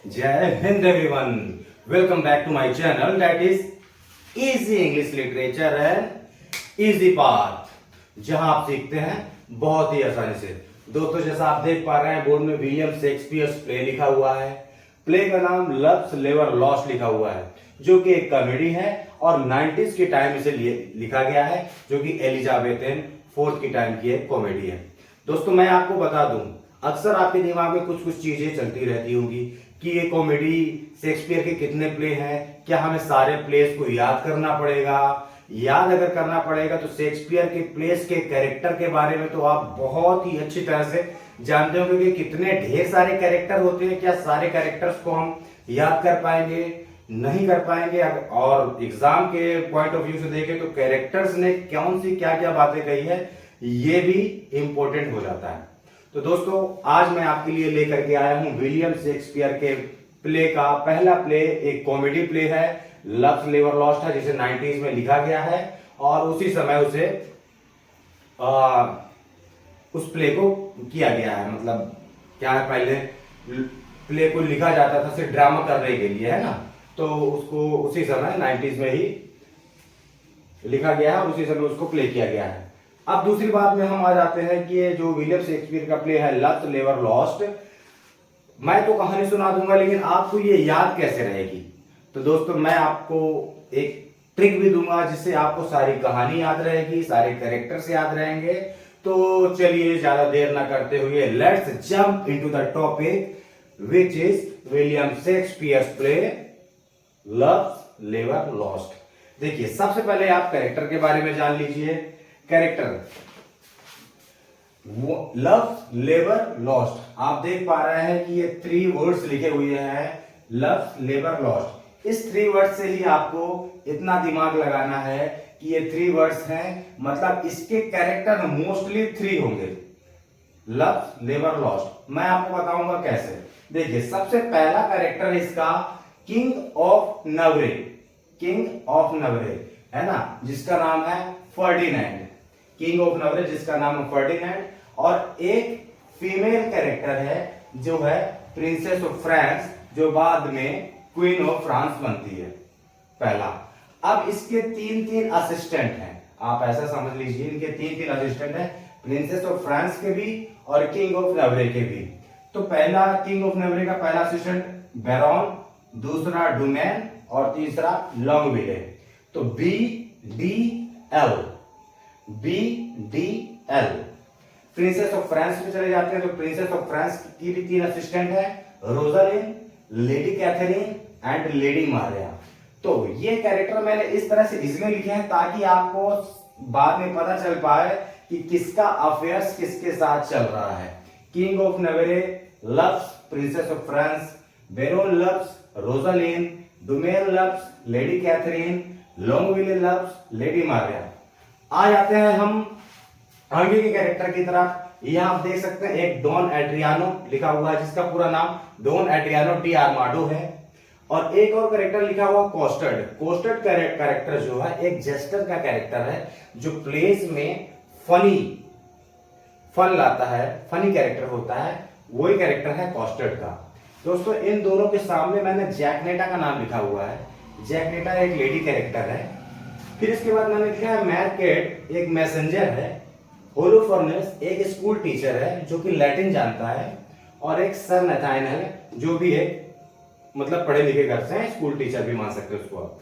जय हिंद everyone, welcome back to my channel that is easy English literature and easy path, जहां आप सीखते हैं बहुत ही आसानी से। दोस्तों, जैसा आप देख पा रहे हैं बोर्ड में विलियम शेक्सपियर प्ले लिखा हुआ है। प्ले का नाम लव्स लेवर लॉस्ट लिखा हुआ है, जो कि एक कॉमेडी है और 90s के टाइम इसे लिखा गया है, जो कि एलिजाबेथन फोर्थ की टाइम की एक कॉमेडी है। दोस्तों, मैं आपको बता दूं, अक्सर आपके दिमाग में कुछ कुछ चीजें चलती रहती होंगी कि ये कॉमेडी शेक्सपियर के कितने प्ले हैं, क्या हमें सारे प्लेस को याद करना पड़ेगा। याद अगर करना पड़ेगा तो शेक्सपियर के प्लेस के कैरेक्टर के बारे में तो आप बहुत ही अच्छी तरह से जानते होंगे कि कितने ढेर सारे कैरेक्टर होते हैं। क्या सारे कैरेक्टर्स को हम याद कर पाएंगे? नहीं कर पाएंगे। और एग्जाम के पॉइंट ऑफ व्यू से देखें तो कैरेक्टर्स ने कौन सी क्या क्या बातें कही है, ये भी इंपॉर्टेंट हो जाता है। तो दोस्तों, आज मैं आपके लिए लेकर के आया हूं विलियम शेक्सपियर के प्ले का पहला प्ले। एक कॉमेडी प्ले है, लव्स लेवर लॉस्ट है, जिसे 90s में लिखा गया है और उसी समय उसे उस प्ले को किया गया है। मतलब क्या है, पहले प्ले को लिखा जाता था सिर्फ ड्रामा करने के लिए, है ना, तो उसको उसी समय 90s में ही लिखा गया है, उसी समय उसको प्ले किया गया है। अब दूसरी बात में हम आ जाते हैं कि ये जो विलियम शेक्सपियर का प्ले है लव्स लेवर लॉस्ट, मैं तो कहानी सुना दूंगा, लेकिन आपको ये याद कैसे रहेगी? तो दोस्तों, मैं आपको एक ट्रिक भी दूंगा जिससे आपको सारी कहानी याद रहेगी, सारे कैरेक्टर्स याद रहेंगे। तो चलिए ज्यादा देर ना करते हुए let's jump into the topic which is William Shakespeare play Love's लेवर लॉस्ट। देखिए, सबसे पहले आप कैरेक्टर के बारे में जान लीजिए। कैरेक्टर लव्स लेवर लॉस्ट, आप देख पा रहे हैं कि ये 3 वर्ड्स लिखे हुए हैं, लव्स लेवर लॉस्ट। इस 3 वर्ड्स से ही आपको इतना दिमाग लगाना है कि ये 3 वर्ड्स हैं, मतलब इसके कैरेक्टर मोस्टली 3 होंगे। लव्स लेवर लॉस्ट, मैं आपको बताऊंगा कैसे। देखिए, सबसे पहला कैरेक्टर इसका king of Navare, king of नवरे, है ना, जिसका नाम है फर्डिनेंड। किंग ऑफ नवरे जिसका नाम है फर्डिनेंड। और एक फीमेल कैरेक्टर है जो है प्रिंसेस ऑफ फ्रांस, जो बाद में क्वीन ऑफ फ्रांस बनती है, पहला। अब इसके 3 असिस्टेंट हैं, आप ऐसा समझ लीजिए, इनके 3 असिस्टेंट हैं, प्रिंसेस ऑफ फ्रांस के भी और किंग ऑफ नवरे के भी। तो पहला किंग ऑफ नवरे का पहला असिस्टेंट बैरॉन, दूसरा डुमैन और तीसरा लॉन्गविले। तो B D L, B D L. Princess of France में चले जाते हैं तो प्रिंसेस ऑफ फ्रांस की भी 3 असिस्टेंट है, Rosaline, lady Katherine and lady Maria. तो ये कैरेक्टर मैंने इस तरह से इसलिए लिखे हैं ताकि आपको बाद में पता चल पाए कि किसका अफेयर्स किसके साथ चल रहा है। King of Navarre loves princess of France, Berowne loves Rosaline, Dumaine loves lady Katharine, Longaville loves lady Maria. आ जाते हैं हम आगे के कैरेक्टर की तरफ। यहां आप देख सकते हैं एक डॉन एड्रियानो लिखा हुआ है, जिसका पूरा नाम डॉन एड्रियानो डी आर्माडो है। और एक और कैरेक्टर लिखा हुआ कोस्टर्ड। कोस्टर्ड कैरेक्टर जो है एक जेस्टर का कैरेक्टर है, जो प्लेस में फन लाता है, फनी कैरेक्टर होता है, वही कैरेक्टर है कोस्टर्ड का। दोस्तों, इन दोनों के सामने मैंने जैकनेटा का नाम लिखा हुआ है। जैकनेटा एक लेडी कैरेक्टर है। फिर इसके बाद मैंने लिखा है मैरकेट, एक मैसेंजर है। होलोफर्नेस एक स्कूल टीचर है जो कि लैटिन जानता है। और एक सर नथाइन है, जो भी एक मतलब पढ़े लिखे घर से हैं, स्कूल टीचर भी मान सकते हैं उसको आप।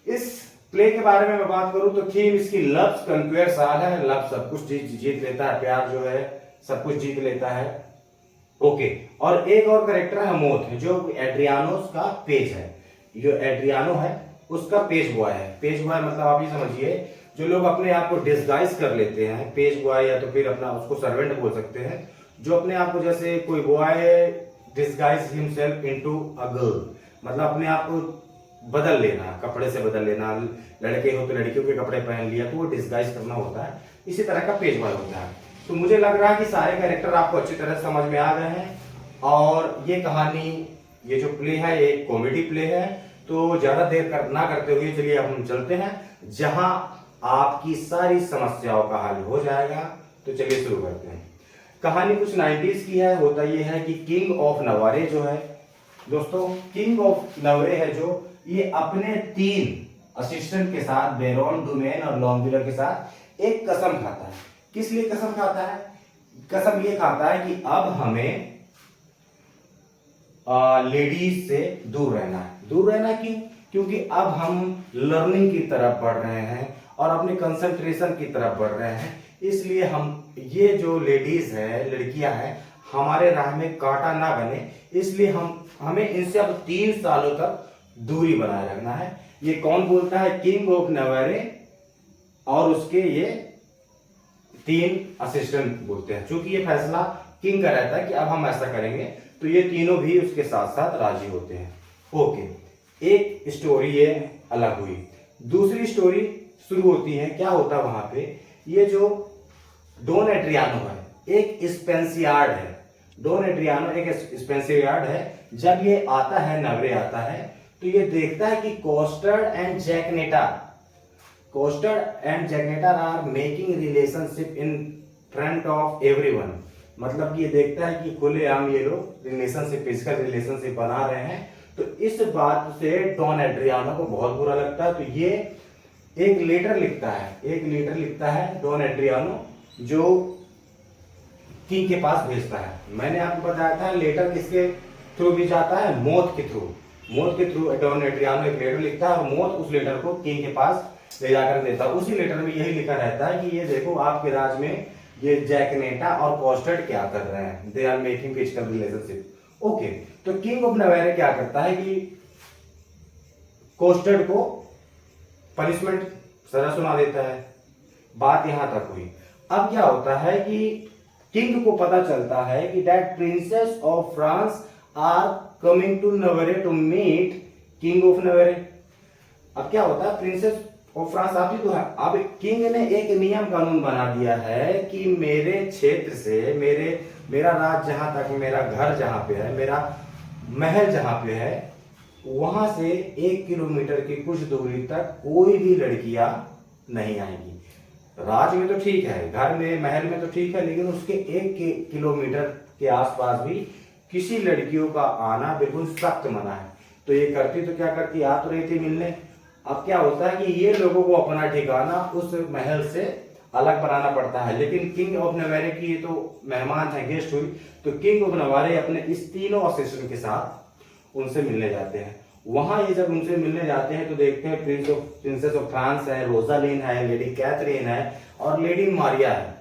इस प्ले के बारे में मैं बात करूं तो थीम इसकी लव्स कंक्वेयर साल है। लव सब कुछ जीत लेता है, प्यार जो है सब कुछ जीत लेता है। ओके, और एक और कैरेक्टर है मोथ, जो एड्रियानोस का पेज है। जो एड्रियानो है उसका पेज बॉय है। पेज बॉय मतलब आप ये समझिए, जो लोग अपने आप को डिस्गाइज कर लेते हैं, पेज बॉय या तो फिर अपना उसको सर्वेंट बोल सकते हैं, जो अपने आप को, जैसे कोई boy disguise himself into a girl, मतलब अपने आप को बदल लेना, कपड़े से बदल लेना। लड़के हो तो लड़कियों के कपड़े पहन लिया, तो वो डिस्गाइज करना होता है। इसी तरह का पेज बॉय होता है। तो मुझे लग रहा है कि सारे कैरेक्टर आपको अच्छी तरह समझ में आ गए हैं। और ये कहानी, ये जो प्ले है, ये एक कॉमेडी प्ले है। तो ज्यादा देर ना करते हुए चलिए अब हम चलते हैं जहां आपकी सारी समस्याओं का हल हो जाएगा। तो चलिए शुरू करते हैं। कहानी कुछ 90s की है। होता यह है कि किंग ऑफ नवारे जो है दोस्तों किंग ऑफ नवेरे है जो, ये अपने 3 असिस्टेंट के साथ, बेरोन, डुमेन और लॉन्गिलर के साथ एक कसम खाता है। किस लिए कसम खाता है? कसम ये खाता है कि अब हमें लेडीज से दूर रहना है। दूर रहना क्यों? क्योंकि अब हम लर्निंग की तरफ बढ़ रहे हैं और अपने कंसंट्रेशन की तरफ बढ़ रहे हैं, इसलिए हम ये जो लेडीज है, लड़कियां हैं, हमारे राह में कांटा ना बने, इसलिए हमें इनसे अब 3 सालों तक दूरी बनाए रखना है। ये कौन बोलता है? किंग ऑफ नवेरे और उसके ये 3 असिस्टेंट बोलते हैं। क्योंकि ये फैसला किंग का रहता है कि अब हम ऐसा करेंगे, तो ये तीनों भी उसके साथ साथ राजी होते हैं। ओके, एक स्टोरी ये अलग हुई। दूसरी स्टोरी शुरू होती है, क्या होता है वहां पे, ये जो डॉन एड्रियानो है, एक स्पेंसियार्ड है। डॉन एड्रियानो एक स्पेंसियार्ड है। जब ये आता है, नवरे आता है, तो ये देखता है कि Costard and Jaquenetta are making relationship in front of everyone. मतलब कि ये देखता है कि खुलेआम ये लोग रिलेशनशिप, फिजिकल रिलेशनशिप बना रहे हैं। तो इस बात से डॉन एड्रियानो को बहुत बुरा लगता है। तो ये एक लेटर लिखता है डॉन एड्रियानो, जो किंग के पास भेजता है। मैंने आपको बताया था लेटर किसके थ्रू भी जाता है? मौत के थ्रू डॉन एड्रियानो एक लेटर लिखता है और मौत उस लेटर को किंग के पास ले जाकर देता है। उसी लेटर में यही लिखा रहता है कि ये देखो आपके राज में ये जैकनेटा और कोस्टर्ड क्या कर रहे हैं, they are making physical relationship. Okay, तो किंग ऑफ नवेरे क्या करता है कि कोस्टर्ड को पनिशमेंट, सजा सुना देता है। बात यहां तक हुई। अब क्या होता है कि किंग को पता चलता है कि that princess of France are coming to Navarre to meet king of Navarre. अब क्या होता है, प्रिंसेस ऑफ फ्रांस आती तो है। अब किंग ने एक नियम कानून बना दिया है कि मेरे क्षेत्र से, मेरा राज जहां तक, मेरा घर जहां पे है, मेरा महल जहां पे है, वहां से 1 किलोमीटर की कुछ दूरी तक कोई भी लड़कियां नहीं आएंगी। राज में तो ठीक है, घर में, महल में तो ठीक है, लेकिन उसके 1 किलोमीटर के आसपास भी किसी लड़कियों का आना बिल्कुल सख्त मना है। तो ये करती तो क्या करती, आ तो रही थी मिलने। अब क्या होता है कि ये लोगों को अपना ठिकाना उस महल से अलग बनाना पड़ता है। लेकिन किंग ऑफ नवेरे की तो मेहमान है, गेस्ट हुई, तो किंग ऑफ नवेरे अपने इस तीनों असिस्टेंट के साथ उनसे मिलने जाते हैं। वहां ये जब उनसे मिलने जाते हैं तो देखते हैं प्रिंसेस ऑफ फ्रांस है, रोजालिन है, लेडी कैथरीन है और लेडी मारिया है।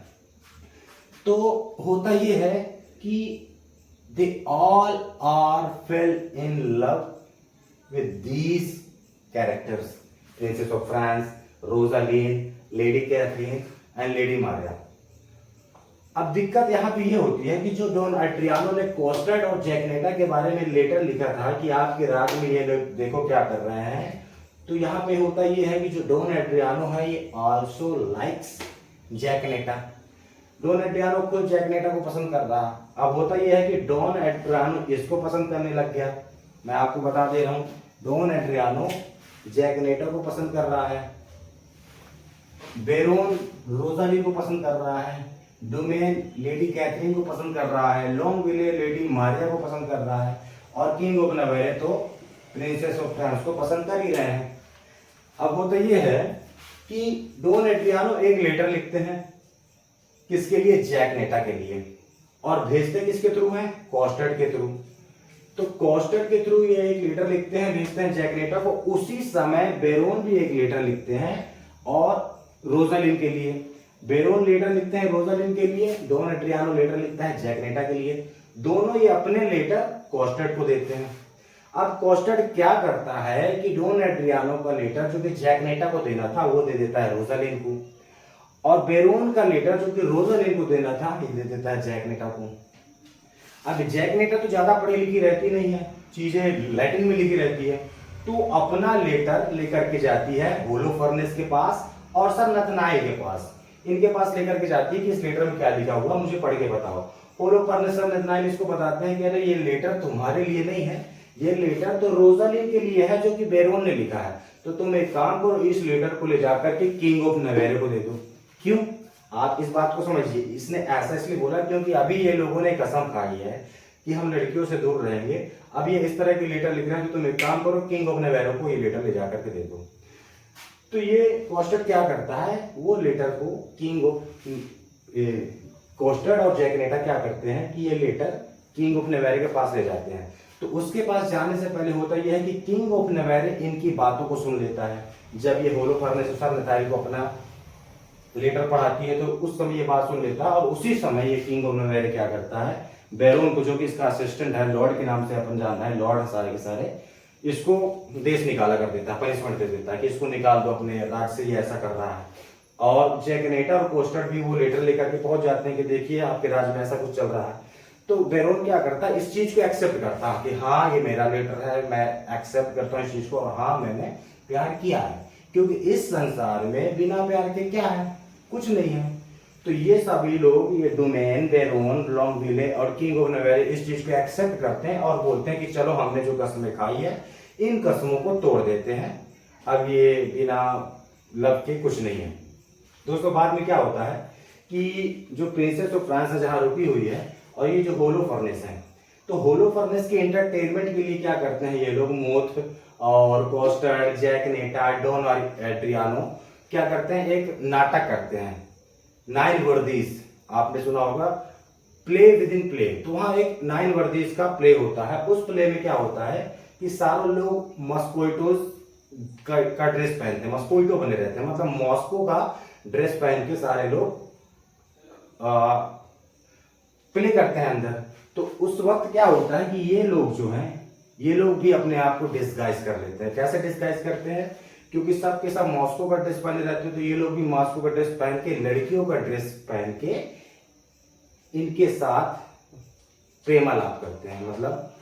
तो होता ये है कि they all are fell in love with these characters, princess of France, Rosaline, lady Katherine and lady Maria. अब दिक्कत यहाँ पे ये होती है कि जो डॉन एड्रियानो ने कोस्टर्ड और जैकनेटा के बारे में लेटर लिखा था कि आपके राज में ये लोग देखो क्या कर रहे हैं, तो यहाँ पे होता ये है कि जो डॉन एड्रियानो है ये आल्सो लाइक्स जैकनेटा। डॉन एड्रियानो खुद जैकनेटा को पसंद कर रहा। अब होता ये है कि डॉन एड्रियानो इसको पसंद करने लग गया। मैं आपको बता दे रहा हूं, डॉन एड्रियानो जैकनेटा को पसंद कर रहा है, बेरोन रोजाली को पसंद कर रहा है, डोमेन लेडी कैथरीन को पसंद कर रहा है, लॉन्गविले लेडी मारिया को पसंद कर रहा है और किंग ऑफ नवेरे तो प्रिंसेस ऑफ फ्रांस को पसंद कर ही रहे हैं। अब होता ये है कि डॉन एड्रियानो एक लेटर लिखते हैं, किसके लिए? जैकनेटा के लिए। और भेजते किसके थ्रू हैं? कोस्टर्ड के थ्रू। तो कोस्टर्ड के थ्रू ये एक लेटर लिखते हैं, भेजते हैं जैकनेटा को। उसी समय बेरोन भी एक लेटर लिखते हैं और रोजालिन के लिए। बेरोन लेटर लिखते हैं रोजालिन के लिए, डॉन एड्रियानो लेटर लिखता है जैकनेटा के लिए। दोनों ये अपने लेटर कोस्टर्ड को देते हैं। अब कोस्टर्ड क्या करता है कि डॉन एड्रियानो का लेटर जो कि जैकनेटा को देना था वो दे देता है रोजालिन को, और बेरोन का लेटर जो कि रोजालिन को देना था ये दे देता है जैकनेटा को। अब जैकनेटा तो ज्यादा पढ़ी लिखी रहती नहीं है, चीजें लैटिन में लिखी रहती है, तो अपना लेटर लेकर के जाती है होलोफर्नेस के पास और सर नतनाई के पास। इनके पास लेकर के जाती है कि इस लेटर में क्या लिखा हुआ मुझे पढ़ के बताओ। होलोफर्नेस और नतनाई इसको बताते हैं कि अरे ये लेटर तुम्हारे लिए नहीं है, ये लेटर तो रोजालिन के लिए है जो कि बेरोन ने लिखा है। तो तुम एक काम करो, इस लेटर को ले जाकर के किंग ऑफ नवेरे को दे दो। क्यों? आप इस बात को समझिए, इसने ऐसा इसलिए बोला क्योंकि अभी ये लोगों ने कसम खाई है कि हम लड़कियों से दूर रहेंगे। अब ये इस तरह की लेटर लिख रहे हैं कि तुम एक काम करो, किंग ऑफ नेवेरो को ये लेटर ले जाकर के दे दो। तो ये कोस्टर्ड क्या करता है, वो लेटर को किंग ऑफ कोस्टर्ड और जैक नेटा क्या करते हैं कि ये लेटर किंग ऑफ नेवेरे के पास ले जाते हैं। तो उसके पास जाने से पहले होता यह है कि किंग ऑफ नेवेरे इनकी बातों को सुन लेता है। जब ये होलोफर्नेस नथाइल को अपना लेटर पढ़ाती है तो उस समय ये बात सुन लेता है, और उसी समय ये किंग ऑफ नेवेरे क्या करता है, बैरोन को, जो कि इसका असिस्टेंट है, लॉर्ड के नाम से अपन जानना है, लॉर्ड सारे के सारे, इसको देश निकाला कर देता है, पनिशमेंट दे देता है कि इसको निकाल दो अपने राज से, ये ऐसा कर रहा है। और जैक नेटा और कोस्टर्ड भी वो लेटर लेकर के पहुंच जाते हैं कि देखिए आपके राज में ऐसा कुछ चल रहा है। तो बैरोन क्या करता है, इस चीज को एक्सेप्ट करता है कि हाँ ये मेरा लेटर है, मैं एक्सेप्ट करता हूँ इस चीज को, और हाँ मैंने प्यार किया है, क्योंकि इस संसार में बिना प्यार के क्या है, कुछ नहीं है। तो ये सभी लोग, ये डोमेन, बैरोन, लॉन्गविले और किंग ऑफ नेवेरे इस चीज को एक्सेप्ट करते हैं और बोलते हैं कि चलो हमने जो कसमें खाई है इन कसमों को तोड़ देते हैं, अब ये बिना लव के कुछ नहीं है। दोस्तों बाद में क्या होता है कि जो प्रिंसेस ऑफ फ्रांस है जहां रुकी हुई है, और ये जो होलोफर्नेस है, तो होलोफर्नेस के एंटरटेनमेंट के लिए क्या करते हैं ये लोग, मोथ और कोस्टर्ड, जैक नेटा, डॉन और एड्रियानो क्या करते हैं, एक नाटक करते हैं, 9 वर्दीज, आपने सुना होगा, प्ले विद इन प्ले। तो वहां एक 9 वर्दीज का प्ले होता है। उस प्ले में क्या होता है कि सारे लोग मस्कोइटोज का ड्रेस पहनते हैं, मस्कोइटो बने रहते हैं, मतलब मॉस्को का ड्रेस पहन के सारे लोग प्ले करते हैं अंदर। तो उस वक्त क्या होता है कि ये लोग जो हैं, ये लोग भी अपने आप को डिस्गाइज कर लेते हैं। कैसे डिस्गाइज करते हैं, क्योंकि सब के सब मॉस्को का ड्रेस पहने रहते हैं, तो ये लोग भी मॉस्को का ड्रेस पहन के, लड़कियों का ड्रेस पहन के इनके साथ प्रेमालाप करते हैं, मतलब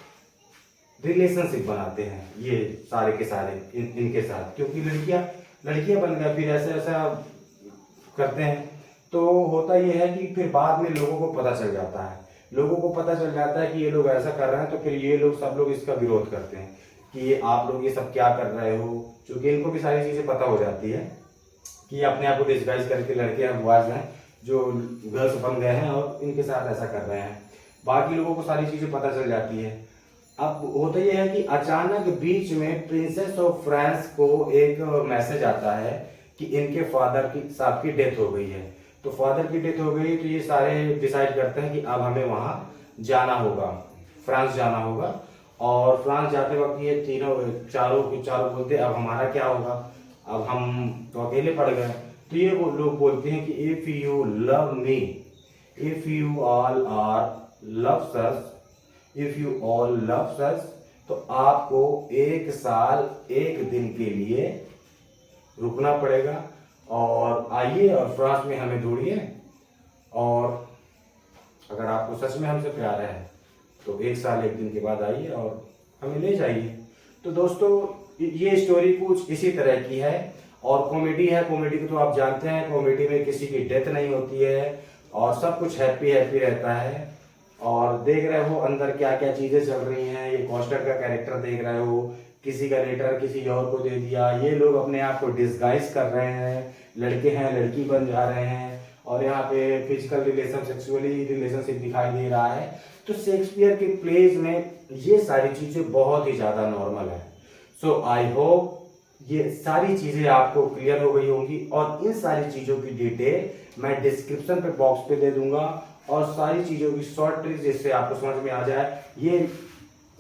रिलेशनशिप बनाते हैं ये सारे के सारे इनके साथ, क्योंकि लड़कियां बन गए, फिर ऐसा करते हैं। तो होता यह है कि फिर बाद में लोगों को पता चल जाता है, कि ये लोग ऐसा कर रहे हैं, तो फिर ये लोग सब लोग इसका विरोध करते हैं कि ये आप लोग ये सब क्या कर रहे हो, क्योंकि इनको भी सारी चीजें पता हो जाती है कि अपने आप को डिस्गाइज करके लड़के बॉयज हैं जो गर्ल्स बन गए हैं और इनके साथ ऐसा कर रहे हैं। बाकी लोगों को सारी चीजें पता चल जाती है। अब होता यह है कि अचानक बीच में प्रिंसेस ऑफ फ्रांस को एक मैसेज आता है कि इनके फादर साहब की डेथ हो गई है। तो फादर की डेथ हो गई तो ये सारे डिसाइड करते हैं कि अब हमें वहां जाना होगा, फ्रांस जाना होगा। और फ्रांस जाते वक्त ये चारों बोलते अब हमारा क्या होगा, अब हम तो अकेले पड़ गए। तो ये वो लोग बोलते हैं कि if you love me, if you all are loves us, if you all loves us, तो आपको 1 साल 1 दिन के लिए रुकना पड़ेगा और आइए और फ्रांस में हमें ढूंढिए, और अगर आपको सच में हमसे प्यार है तो 1 साल 1 दिन के बाद आइए और हमें ले जाइए। तो दोस्तों ये स्टोरी कुछ इसी तरह की है और कॉमेडी है। कॉमेडी को तो आप जानते हैं, कॉमेडी में किसी की डेथ नहीं होती है और सब कुछ हैप्पी रहता है। और देख रहे हो अंदर क्या क्या चीजें चल रही हैं। ये कोस्टर्ड का कैरेक्टर देख रहे हो, किसी का लेटर किसी और को दे दिया, ये लोग अपने आप को डिस्गाइज कर रहे हैं, लड़के हैं लड़की बन जा रहे हैं, और यहाँ पे फिजिकल रिलेशन, सेक्सुअली रिलेशनशिप दिखाई दे रहा है। तो शेक्सपियर के प्लेज में ये सारी चीजें बहुत ही ज्यादा नॉर्मल है। सो आई होप ये सारी चीजें आपको क्लियर हो गई होंगी, और इन सारी चीजों की डिटेल मैं डिस्क्रिप्शन पे बॉक्स पे दे दूंगा, और सारी चीजों की शॉर्ट ट्रिक जिससे आपको समझ में आ जाए। ये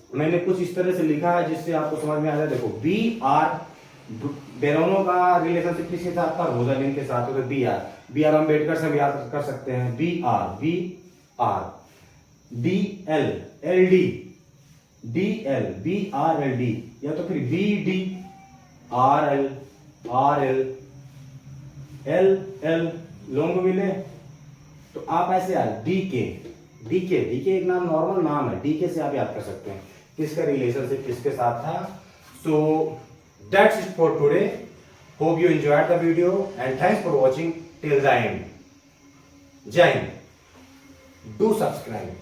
मैंने कुछ इस तरह से लिखा है जिससे आपको समझ में आ जाए। देखो BR, बेरोनो का रिलेशनशिप किसके साथ था, रोजालिन के साथ, तो BR अम्बेडकर से हम याद कर सकते हैं, BR DL LD DL BRLD, या तो फिर BD RL LL लॉन्गविले। तो आप ऐसे यार DK एक नाम, नॉर्मल नाम है, DK से आप याद कर सकते हैं किसका रिलेशनशिप किसके साथ था। So that's it for today. Hope you enjoyed the video and thanks for watching till the end. जय हिंद। Do subscribe.